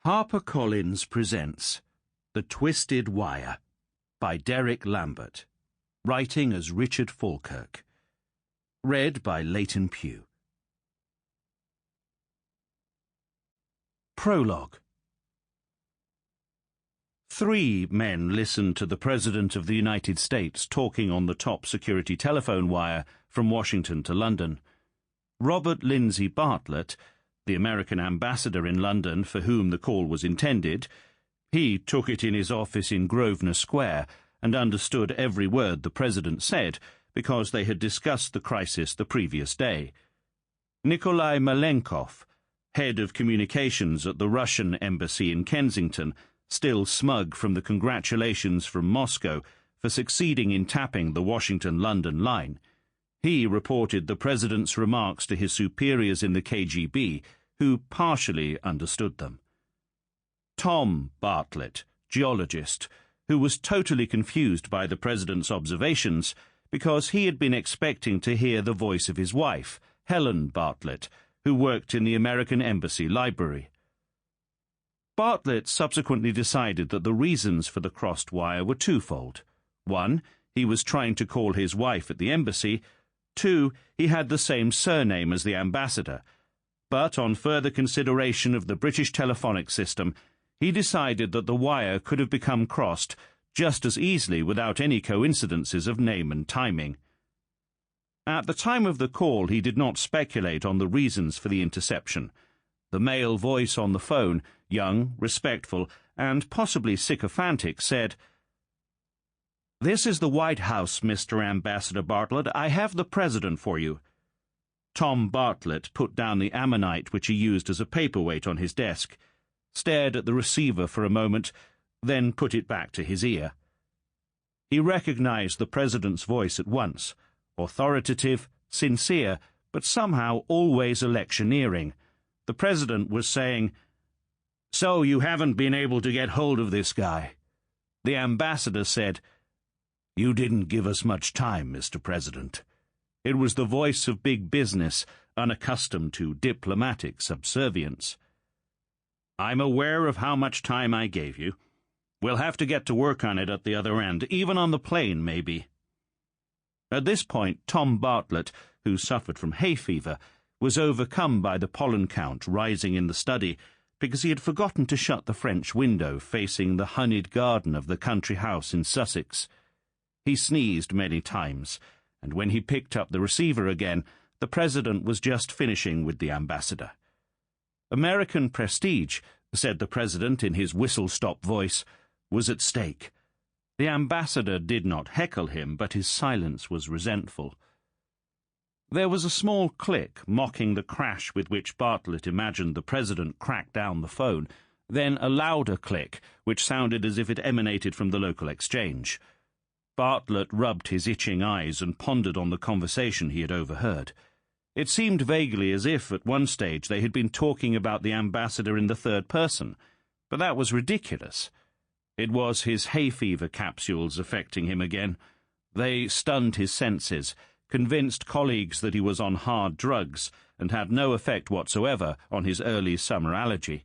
HarperCollins presents The Twisted Wire by Derek Lambert, writing as Richard Falkirk. Read by Leighton Pugh. Prologue. 3 men listened to the President of the United States talking on the top security telephone wire from Washington to London. Robert Lindsay Bartlett, the American ambassador in London for whom the call was intended, he took it in his office in Grosvenor Square and understood every word the President said because they had discussed the crisis the previous day. Nikolai Malenkov, head of communications at the Russian embassy in Kensington, still smug from the congratulations from Moscow for succeeding in tapping the Washington-London line. He reported the President's remarks to his superiors in the KGB, who partially understood them. Tom Bartlett, geologist, who was totally confused by the President's observations because he had been expecting to hear the voice of his wife, Helen Bartlett, who worked in the American Embassy Library. Bartlett subsequently decided that the reasons for the crossed wire were twofold. 1, he was trying to call his wife at the embassy. 2, he had the same surname as the ambassador. But on further consideration of the British telephonic system, he decided that the wire could have become crossed just as easily without any coincidences of name and timing. At the time of the call, he did not speculate on the reasons for the interception. The male voice on the phone, young, respectful, and possibly sycophantic, said, "This is the White House, Mr. Ambassador Bartlett. I have the President for you." Tom Bartlett put down the ammonite which he used as a paperweight on his desk, stared at the receiver for a moment, then put it back to his ear. He recognized the President's voice at once, authoritative, sincere, but somehow always electioneering. The President was saying, "So you haven't been able to get hold of this guy?" The ambassador said, "You didn't give us much time, Mr. President." It was the voice of big business, unaccustomed to diplomatic subservience. "I'm aware of how much time I gave you. We'll have to get to work on it at the other end, even on the plane, maybe." At this point, Tom Bartlett, who suffered from hay fever, was overcome by the pollen count rising in the study because he had forgotten to shut the French window facing the honeyed garden of the country house in Sussex. He sneezed many times, and when he picked up the receiver again, the President was just finishing with the ambassador. American prestige, said the President in his whistle-stop voice, was at stake. The ambassador did not heckle him, but his silence was resentful. There was a small click mocking the crash with which Bartlett imagined the President cracked down the phone, then a louder click, which sounded as if it emanated from the local exchange. Bartlett rubbed his itching eyes and pondered on the conversation he had overheard. It seemed vaguely as if, at one stage, they had been talking about the ambassador in the third person, but that was ridiculous. It was his hay fever capsules affecting him again. They stunned his senses, convinced colleagues that he was on hard drugs, and had no effect whatsoever on his early summer allergy.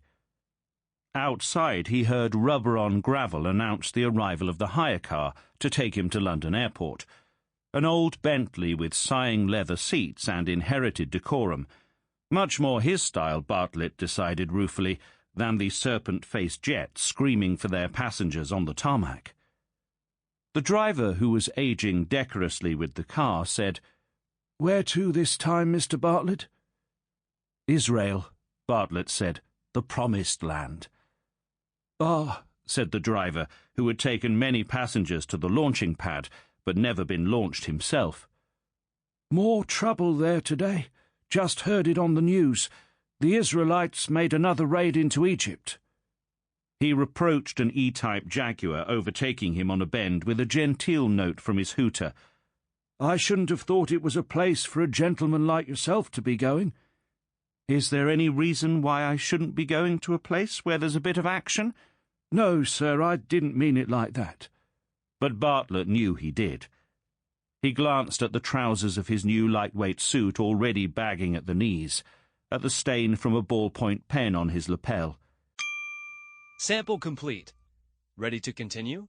Outside, he heard rubber on gravel announce the arrival of the hire car to take him to London Airport. An old Bentley with sighing leather seats and inherited decorum. Much more his style, Bartlett decided ruefully, than the serpent-faced jets screaming for their passengers on the tarmac. The driver, who was aging decorously with the car, said, "Where to this time, Mr. Bartlett?" "Israel," Bartlett said, "the promised land." "Ah," said the driver, who had taken many passengers to the launching pad, but never been launched himself. "More trouble there today. Just heard it on the news. The Israelites made another raid into Egypt." He reproached an E-type Jaguar overtaking him on a bend with a genteel note from his hooter. "I shouldn't have thought it was a place for a gentleman like yourself to be going." "Is there any reason why I shouldn't be going to a place where there's a bit of action?" "No, sir, I didn't mean it like that." But Bartlett knew he did. He glanced at the trousers of his new lightweight suit already bagging at the knees, at the stain from a ballpoint pen on his lapel. Sample complete. Ready to continue?